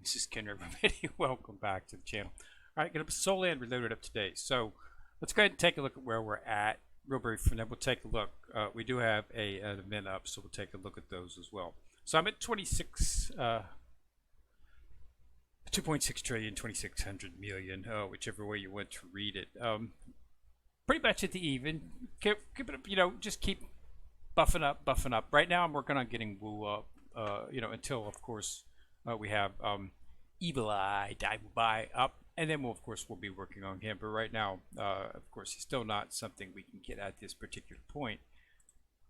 This is Ken, everybody. Welcome back to the channel. All right, going to Soul Land Reloaded up today. So let's go ahead and take a look at where we're at real brief, and then we'll take a look. We do have an event up, so we'll take a look at those as well. So I'm at 2.6 trillion, 2,600 million, whichever way you want to read it. Pretty much at the even. Keep it up, just keep buffing up. Right now I'm working on getting Woo up, until, of course, we have Evil Eye, Die Will Buy up, and then we'll be working on him. But right now, of course, he's still not something we can get at this particular point.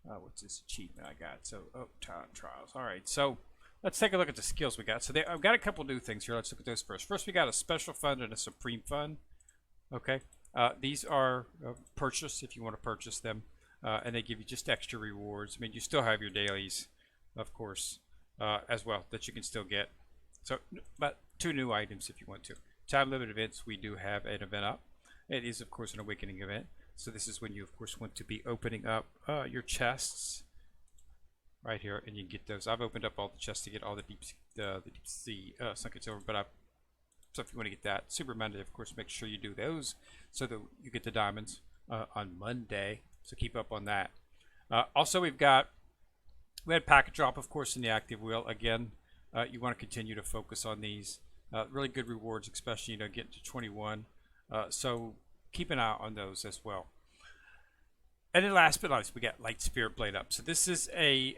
What's this achievement I got? So, time trials. All right, so let's take a look at the skills we got. So I've got a couple new things here. Let's look at those first. First, we got a special fund and a supreme fund. Okay, these are purchased if you want to purchase them, and they give you just extra rewards. I mean, you still have your dailies, of course, as well that you can still get. So, but two new items if you want to. Time limit events, we do have an event up. It is, of course, an awakening event. So this is when you, of course, want to be opening up your chests right here, and you can get those. I've opened up all the chests to get all the deep sea sunken silver, but so if you want to get that Super Monday, of course, make sure you do those so that you get the diamonds on Monday. So keep up on that. Also, we had packet drop, of course, in the active wheel. Again, you want to continue to focus on these. Really good rewards, especially getting to 21. So keep an eye on those as well. And then last but not least, we got Light Spirit Blade up. So this is a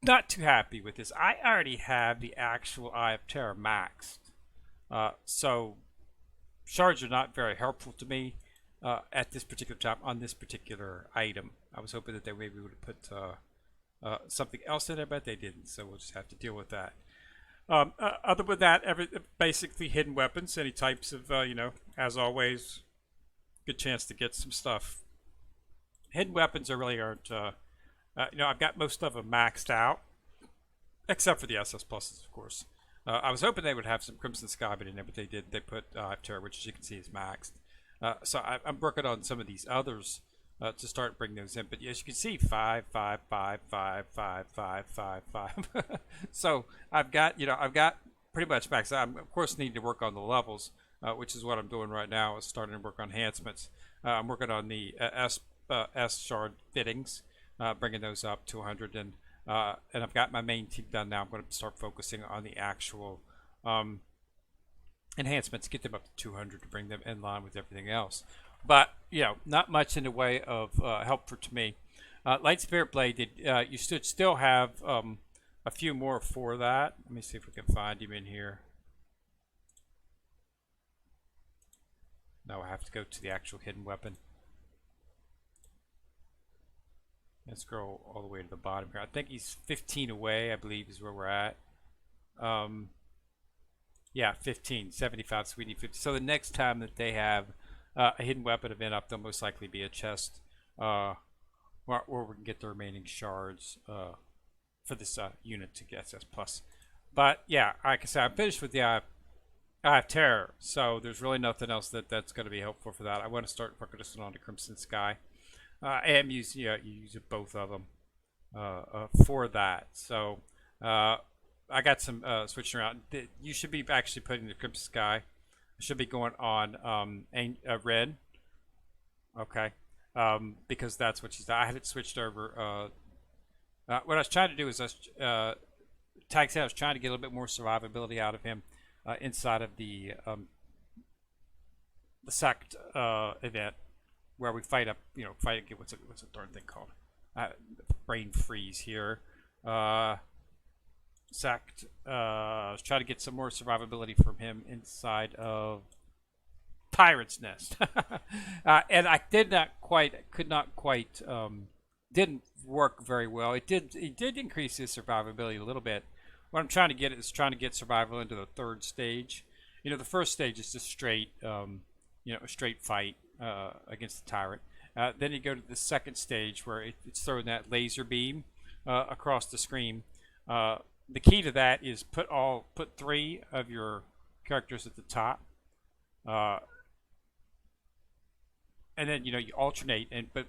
not too happy with this. I already have the actual Eye of Terror maxed, so shards are not very helpful to me at this particular time on this particular item. I was hoping that they maybe would have put something else in there, but they didn't, so we'll just have to deal with that. Other than that, basically hidden weapons, any types of, as always, good chance to get some stuff. Hidden weapons really aren't, I've got most of them maxed out, except for the SS pluses, of course. I was hoping they would have some Crimson Sky, but they did. They put Terror, which as you can see is maxed. So I'm working on some of these others to start bringing those in, but as you can see, 5, 5, 5, 5, 5, 5, 5, 5. So I've got pretty much maxed out. I'm of course need to work on the levels, which is what I'm doing right now. Is starting to work on enhancements. I'm working on the S shard fittings, bringing those up to 100, and I've got my main team done now. I'm going to start focusing on the actual enhancements, get them up to 200 to bring them in line with everything else. But not much in the way of help to me. Light Spirit Blade, you should still have a few more for that. Let me see if we can find him in here. No, I have to go to the actual hidden weapon. Let's scroll all the way to the bottom here. I think he's 15 away, I believe, is where we're at. Yeah, 15, 75, Sweetie 50. So the next time that they have a hidden weapon event up, there'll most likely be a chest where we can get the remaining shards for this unit to get SS plus. But yeah, like I said, I'm finished with the Eye of Terror, so there's really nothing else that's going to be helpful for that. I want to start focusing on the Crimson Sky. I am using both of them for that. So I got some switching around. You should be actually putting the Crimson Sky. Should be going on red. Okay, because that's what she's. I had it switched over. What I was trying to do is, Tag said I was trying to get a little bit more survivability out of him inside of the sect event, where we fight up, fight get what's a darn thing called, brain freeze here. Sect. I was trying to get some more survivability from him inside of Pirate's Nest, and I could not quite, didn't work very well. It did increase his survivability a little bit. What I'm trying to get is survival into the third stage. The first stage is just straight, a straight fight against the tyrant. Then you go to the second stage where it's throwing that laser beam across the screen. The key to that is put 3 of your characters at the top, and then you alternate. But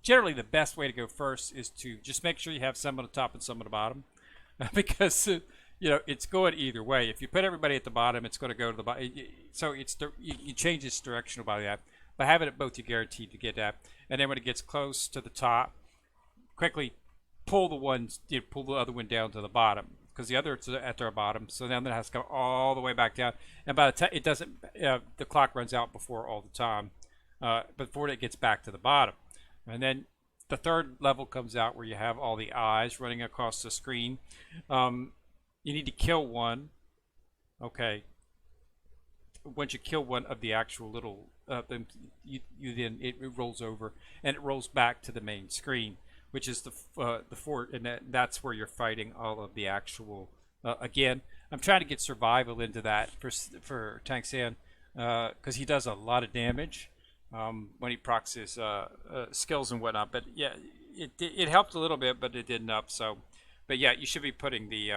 generally the best way to go first is to just make sure you have some on the top and some on the bottom, because it's going either way. If you put everybody at the bottom, it's going to go to the bottom. So you change its directional by that. By having it both, you're guaranteed to get that. And then when it gets close to the top, quickly pull the other one down to the bottom because the other is at their bottom. So then it has to go all the way back down. And by the time it doesn't, the clock runs out before all the time, before it gets back to the bottom. And then the third level comes out where you have all the eyes running across the screen. You need to kill one. Okay. Once you kill one of the actual little, then it rolls over and it rolls back to the main screen, which is the fort, and that's where you're fighting all of the actual. Again, I'm trying to get survival into that for Tank San, because he does a lot of damage when he procs his skills and whatnot. But yeah, it helped a little bit, but it didn't up. So, but yeah, you should be putting the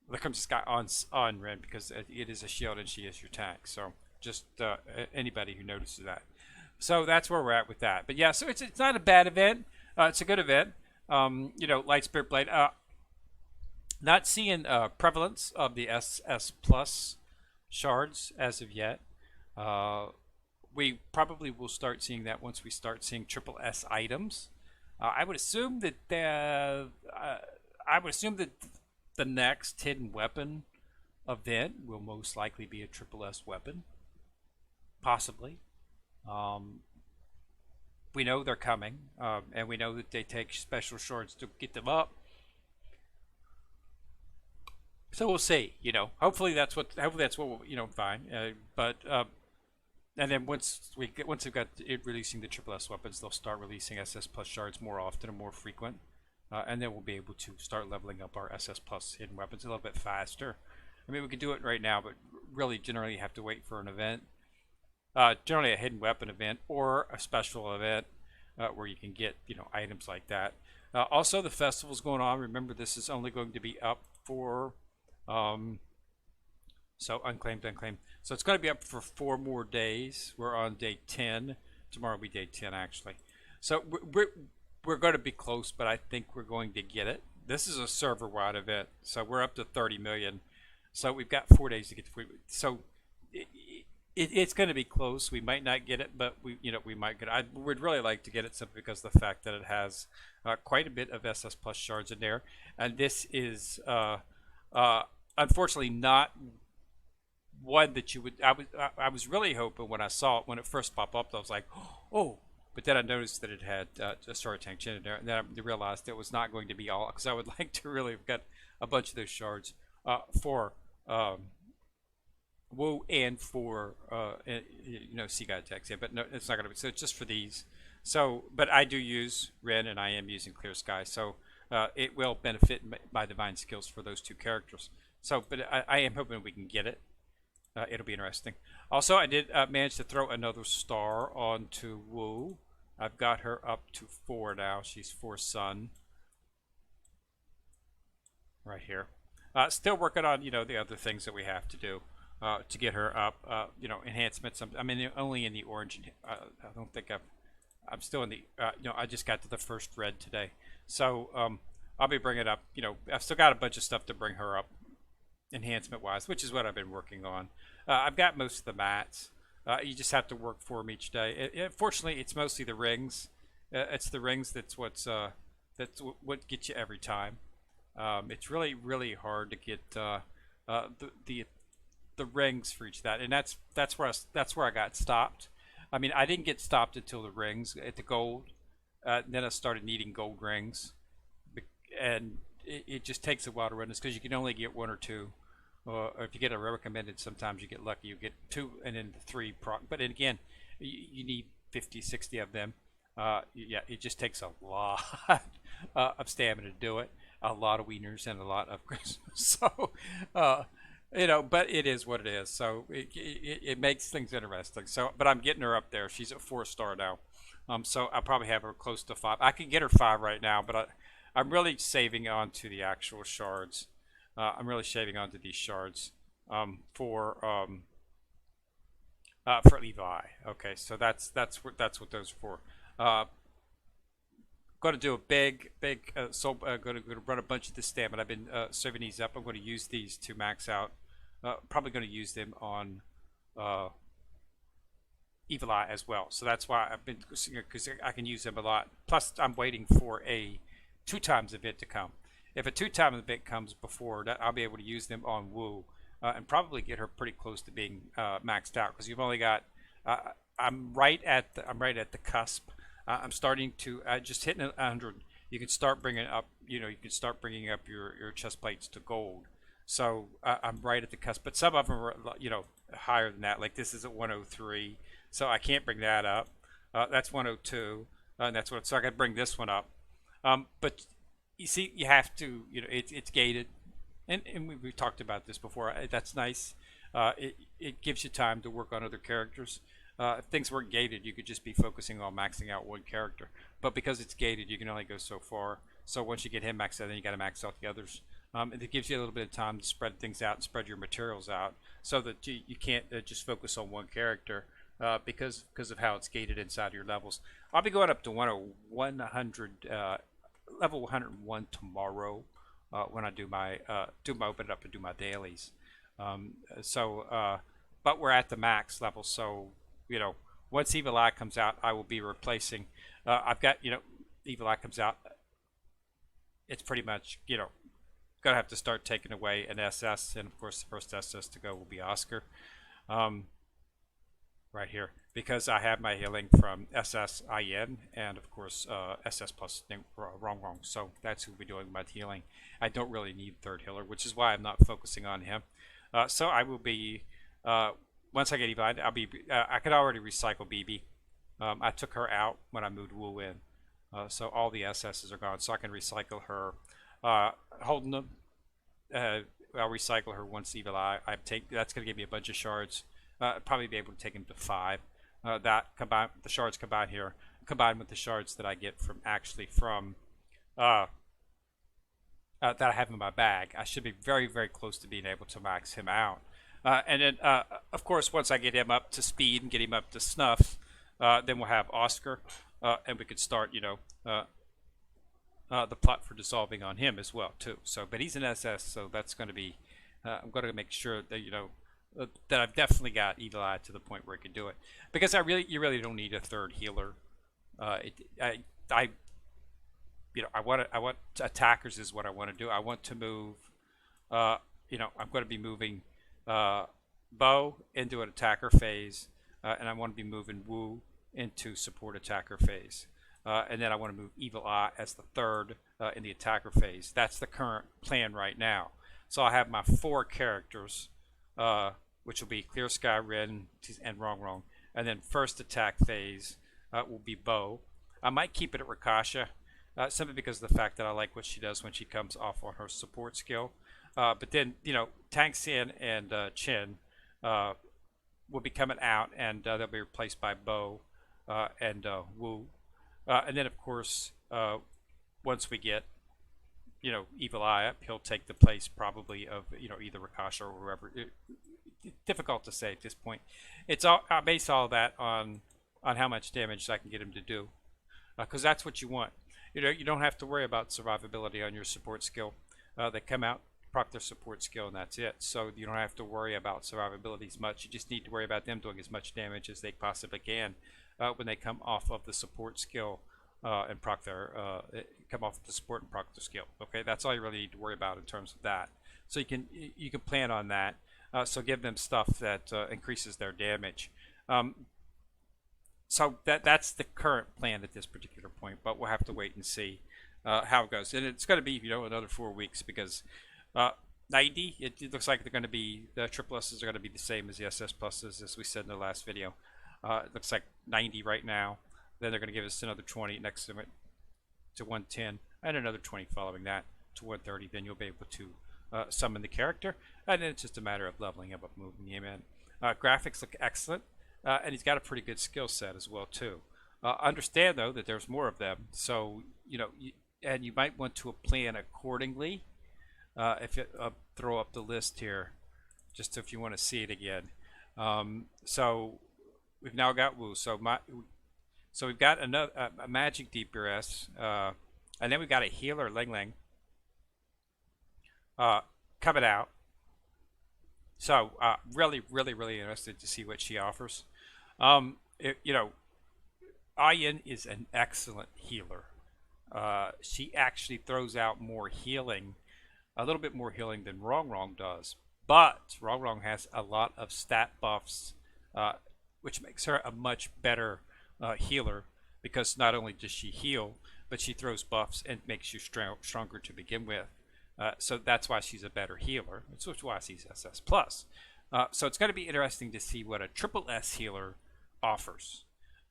look, I'm just got on Ren because it is a shield and she is your tank. So just anybody who notices that. So that's where we're at with that. But yeah, so it's not a bad event. It's a good event. Light Spirit Blade. Not seeing prevalence of the SS Plus shards as of yet. We probably will start seeing that once we start seeing triple S items. I would assume that the next hidden weapon event will most likely be a triple S weapon, possibly. We know they're coming, and we know that they take special shards to get them up. So we'll see. Hopefully that's what fine. And then once they've got it releasing the triple S weapons, they'll start releasing SS Plus shards more often and more frequent. And then we'll be able to start leveling up our SS Plus hidden weapons a little bit faster. I mean, we could do it right now, but really generally you have to wait for an event. Generally a hidden weapon event or a special event where you can get items like that. Also, the festival's going on. Remember, this is only going to be up for so unclaimed. So it's going to be up for 4 more days. We're on day 10. Tomorrow will be day 10 actually. So we're going to be close, but I think we're going to get it. This is a server-wide event, so we're up to 30 million. So we've got 4 days to get to 40. So it's going to be close. We might not get it, but we might get it. I would really like to get it simply because of the fact that it has quite a bit of SS Plus shards in there, and this is unfortunately not one that you would. I was really hoping when I saw it when it first popped up, I was like, oh. But then I noticed that it had a Star Tank Chin in there, and then I realized it was not going to be all, because I would like to really have got a bunch of those shards for Wu and for Sea God Attacks. Yeah, but no, it's not going to be. So it's just for these. So, but I do use Ren, and I am using Clear Sky, so it will benefit my divine skills for those 2 characters. So, but I am hoping we can get it. It'll be interesting. Also, I did manage to throw another star onto Wu. I've got her up to 4 now. She's 4 Sun. Right here. Still working on, the other things that we have to do to get her up. Enhancements. I mean, only in the orange. I don't think I'm still in the, I just got to the first red today. So I'll be bringing up, I've still got a bunch of stuff to bring her up enhancement wise, which is what I've been working on. I've got most of the mats. You just have to work for them each day. Fortunately, it's mostly the rings. It's the rings that's what gets you every time. It's really, really hard to get the rings for each of that, and that's where I got stopped. I mean, I didn't get stopped until the rings at the gold. Then I started needing gold rings, and it just takes a while to run this because you can only get 1 or 2. Or if you get a recommended, sometimes you get lucky. You get 2 and then 3 proc. But again, you need 50, 60 of them. Yeah, it just takes a lot of stamina to do it. A lot of wieners and a lot of so but it is what it is. So it makes things interesting. So, but I'm getting her up there. She's at 4-star now. So I'll probably have her close to 5. I can get her 5 right now, but I'm really saving on to the actual shards. I'm really shaving onto these shards for Levi. Okay, so that's what those are for. Going to do a big. Going to run a bunch of this stamina. I've been serving these up. I'm going to use these to max out. Probably going to use them on uh, Evil Eye as well. So that's why I've been, because I can use them a lot. Plus, I'm waiting for a 2x event to come. If a 2x event comes before that, I'll be able to use them on Wu and probably get her pretty close to being maxed out, because you've only got. Uh, I'm right at the cusp. I'm starting to just hitting 100. You can start bringing up. You can start bringing up your chest plates to gold. So I'm right at the cusp, but some of them are higher than that. Like this is at 103, so I can't bring that up. That's 102, and that's what. So I got to bring this one up. But you see, you have to. It's gated, and we've talked about this before. That's nice. It gives you time to work on other characters. If things weren't gated, you could just be focusing on maxing out one character. But because it's gated, you can only go so far. So once you get him maxed out, then you got to max out the others. And it gives you a little bit of time to spread things out and spread your materials out, so that you can't just focus on one character because of how it's gated inside of your levels. I'll be going up to 100 level 101 tomorrow when I do my open it up and do my dailies. But we're at the max level, so once Evil Eye comes out, I will be replacing. I've got Evil Eye comes out. It's pretty much gonna have to start taking away an SS, and of course the first SS to go will be Oscar, right here, because I have my healing from SSIN and of course SS plus wrong. So that's who will be doing my healing. I don't really need third healer, which is why I'm not focusing on him. So I will be once I get Evil, I'll be. I could already recycle BB. I took her out when I moved Wu in, so all the SSs are gone. So I can recycle her. Holding them, I'll recycle her once Evil Eye. That's going to give me a bunch of shards. Probably be able to take him to 5. That combined, the shards combined here, combined with the shards that I get from that I have in my bag, I should be very close to being able to max him out. And then, of course, once I get him up to speed and get him up to snuff, then we'll have Oscar, and we could start, the plot for dissolving on him as well too. So, but he's an SS, so that's going to be. I'm going to make sure that that I've definitely got Evil Eye to the point where I can do it, because you really don't need a third healer. I want attackers is what I want to do. I want to move. I'm going to be moving Bo into an attacker phase, and I want to be moving Wu into support attacker phase. And then I want to move Evil Eye as the third in the attacker phase. That's the current plan right now. So I have my 4 characters, which will be Clear Sky, Ren, and Wrong. And then first attack phase will be Bo. I might keep it at Rakasha, simply because of the fact that I like what she does when she comes off on her support skill. But then, Tang Xin and Chen will be coming out, and they'll be replaced by Bo and Wu. And then, of course, once we get, Evil Eye up, he'll take the place probably of, either Rakasha or whoever. Difficult to say at this point. I base all that on how much damage I can get him to do, because that's what you want. You don't have to worry about survivability on your support skill. They come out, proc their support skill, and that's it. So you don't have to worry about survivability as much. You just need to worry about them doing as much damage as they possibly can. When they come off of the support skill and proc their come off of the support and proc their skill. Okay, that's all you really need to worry about in terms of that. So you can plan on that. So give them stuff that increases their damage. So that's the current plan at this particular point. But we'll have to wait and see how it goes. And it's going to be another 4 weeks, because 90. It looks like they're going to be the triple S's are going to be the same as the SS pluses, as we said in the last video. It looks like 90 right now. Then they're going to give us another 20 next to it to 110, and another 20 following that to 130. Then you'll be able to summon the character, and then it's just a matter of leveling him up, moving him in. Graphics look excellent, and he's got a pretty good skill set as well too. Understand though that there's more of them, so and you might want to plan accordingly. If you throw up the list here, just if you want to see it again. So we've now got Wu. So So we've got another a magic DPS, and then we've got a healer Ling Ling uh, coming out. So really, really, really interested to see what she offers. You know, Ayin is an excellent healer. She actually throws out more healing, a little bit more healing than Rong Rong does. But Rong Rong has a lot of stat buffs, uh, which makes her a much better healer because not only does she heal, but she throws buffs and makes you stronger to begin with. So that's why she's a better healer. That's why she's SS plus. So it's going to be interesting to see what a triple S healer offers.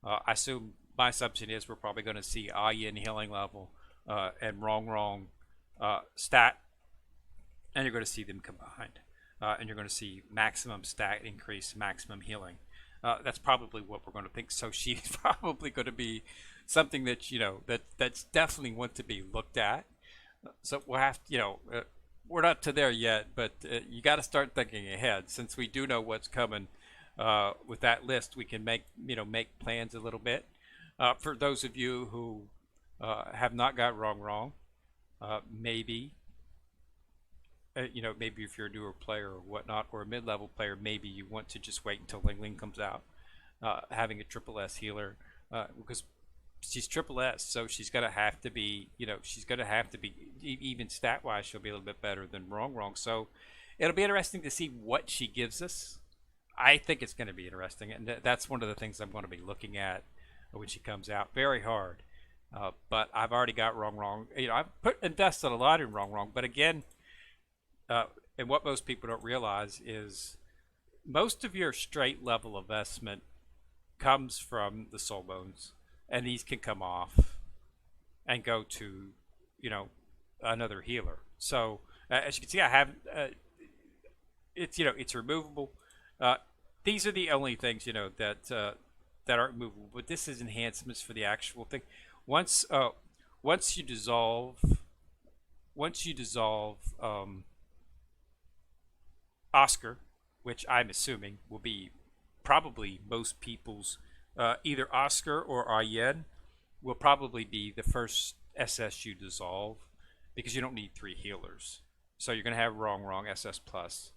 I assume my assumption is we're probably going to see Ayin healing level and Rong Rong stat, and you're going to see them combined, and you're going to see maximum stat increase, maximum healing. That's probably what we're going to think. So she's probably going to be something that that's definitely want to be looked at. So we'll have to, we're not to there yet, but you got to start thinking ahead. Since we do know what's coming with that list, we can make plans a little bit. For those of you who have not got wrong, maybe maybe if you're a newer player or whatnot, or a mid-level player, maybe you want to just wait until Ling Ling comes out, having a triple S healer, because she's triple S, so she's gonna have to be, she's gonna have to be even stat wise. She'll be a little bit better than Wrong. So it'll be interesting to see what she gives us. I think it's going to be interesting, and that's one of the things I'm going to be looking at when she comes out. Very hard, but I've already got Wrong. I've invested a lot in Wrong, but again, and what most people don't realize is most of your straight level investment comes from the soul bones, and these can come off and go to another healer. So as you can see, I have it's removable. These are the only things that aren't movable, but this is enhancements for the actual thing. Once once you dissolve Oscar, which I'm assuming will be probably most people's either Oscar or Ayen, will probably be the first SS you dissolve, because you don't need 3 healers. So you're going to have Wrong SS plus,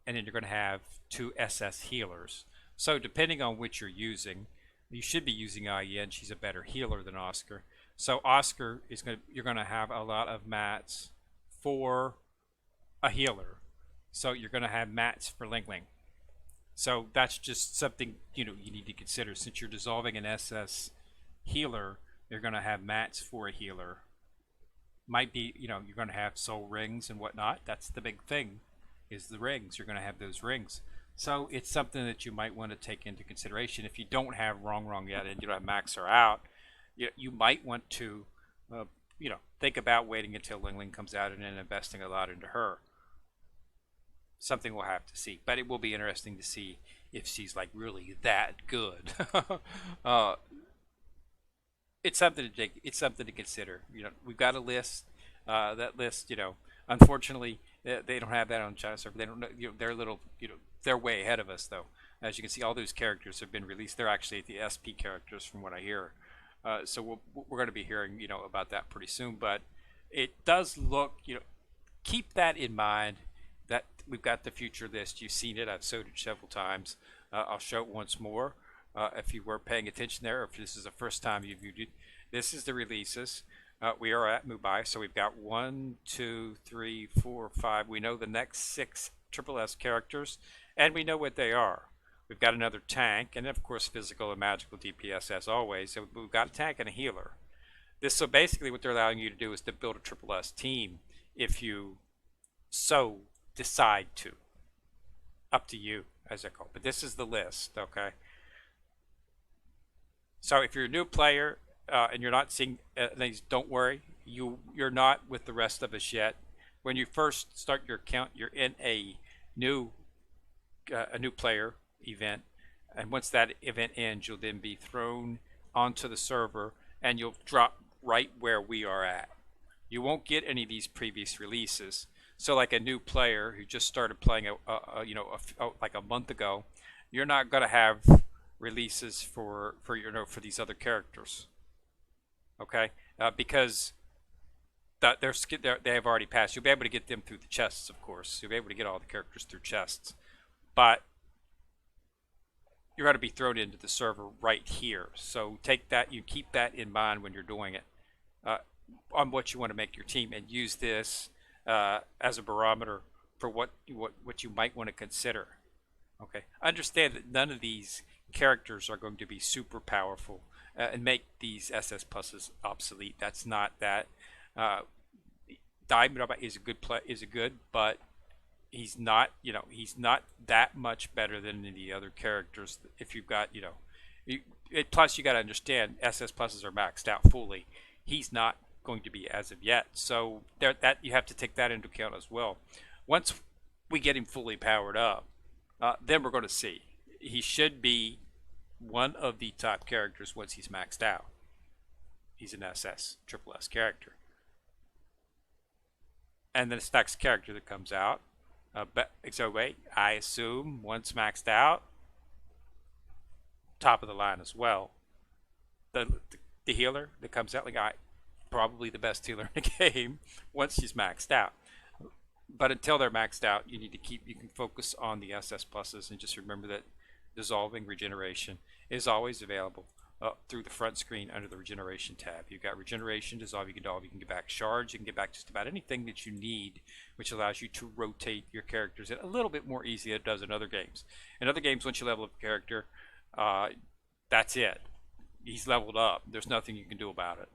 and then you're going to have 2 SS healers. So depending on which you're using, you should be using Ayen. She's a better healer than Oscar. So Oscar is you're going to have a lot of mats for a healer. So you're going to have mats for Ling Ling. So that's just something you need to consider. Since you're dissolving an SS healer, you're going to have mats for a healer. Might be, you're going to have soul rings and whatnot. That's the big thing, is the rings. You're going to have those rings. So it's something that you might want to take into consideration. If you don't have Wrong yet and you don't have max her out, you might want to, think about waiting until Ling Ling comes out and then investing a lot into her. Something we'll have to see, but it will be interesting to see if she's like really that good. It's something to take. It's something to consider. We've got a list. That list, unfortunately, they don't have that on China server. They don't know. They're little. They're way ahead of us, though. As you can see, all those characters have been released. They're actually the SP characters, from what I hear. So we're going to be hearing, about that pretty soon. But it does look, keep that in mind. That we've got the future list. You've seen it. I've showed it several times. I'll show it once more. If you were paying attention there, or if this is the first time you've viewed it, this is the releases. We are at Mumbai, so we've got 1, 2, 3, 4, 5. We know the next 6 Triple S characters, and we know what they are. We've got another tank, and of course physical and magical DPS as always. So we've got a tank and a healer. So basically what they're allowing you to do is to build a Triple S team if you so decide to. Up to you, as I call it. But this is the list, okay? So if you're a new player and you're not seeing things, don't worry. You're not with the rest of us yet. When you first start your account, you're in a new player event, and once that event ends, you'll then be thrown onto the server, and you'll drop right where we are at. You won't get any of these previous releases. So like a new player who just started playing like a month ago, you're not going to have releases for for these other characters. Okay, because they have already passed. You'll be able to get them through the chests, of course. You'll be able to get all the characters through chests, but you're going to be thrown into the server right here. So take that, you keep that in mind when you're doing it on what you want to make your team, and use this as a barometer for what you might want to consider. Okay, understand that none of these characters are going to be super powerful and make these SS pluses obsolete. That's not that. Diamond is a good, but he's not, he's not that much better than the other characters. If you've got, plus you got to understand SS pluses are maxed out fully. He's not going to be as of yet, so that you have to take that into account as well. Once we get him fully powered up, then we're going to see. He should be one of the top characters once he's maxed out. He's an triple S character. And then this next character that comes out, so wait, I assume once maxed out, top of the line as well. The healer that comes out, probably the best healer in the game once she's maxed out. But until they're maxed out, you can focus on the SS pluses, and just remember that dissolving regeneration is always available through the front screen under the regeneration tab. You've got regeneration, dissolve, you can get back shards, you can get back just about anything that you need, which allows you to rotate your characters a little bit more easy than it does in other games. In other games, once you level up a character, that's it. He's leveled up. There's nothing you can do about it.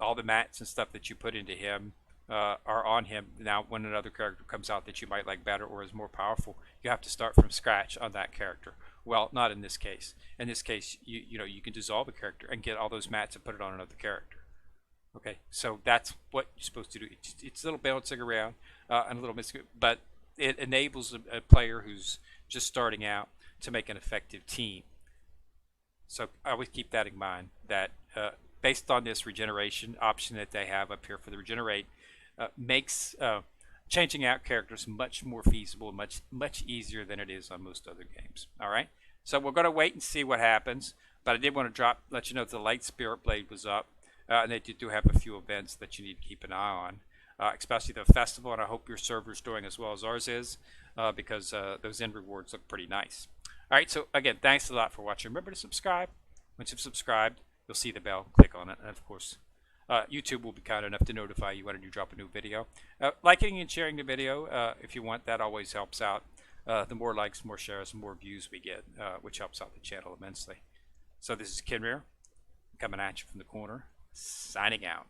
All the mats and stuff that you put into him are on him. Now, when another character comes out that you might like better or is more powerful, you have to start from scratch on that character. Well, not in this case. In this case, you can dissolve a character and get all those mats and put it on another character. Okay, so that's what you're supposed to do. It's a little bouncing around and a little but it enables a player who's just starting out to make an effective team. So I always keep that in mind, that based on this regeneration option that they have up here for the regenerate, makes changing out characters much more feasible, much easier than it is on most other games. All right, so we're going to wait and see what happens, but I did want to let you know that the Light Spirit Blade was up, and they do have a few events that you need to keep an eye on, especially the festival, and I hope your server's doing as well as ours is, because those end rewards look pretty nice. All right, so again, thanks a lot for watching. Remember to subscribe. Once you've subscribed, you'll see the bell. Click on it, and of course, YouTube will be kind enough to notify you when I do drop a new video. Liking and sharing the video, if you want, that always helps out. The more likes, more shares, the more views we get, which helps out the channel immensely. So this is Ken Rear, coming at you from the corner, signing out.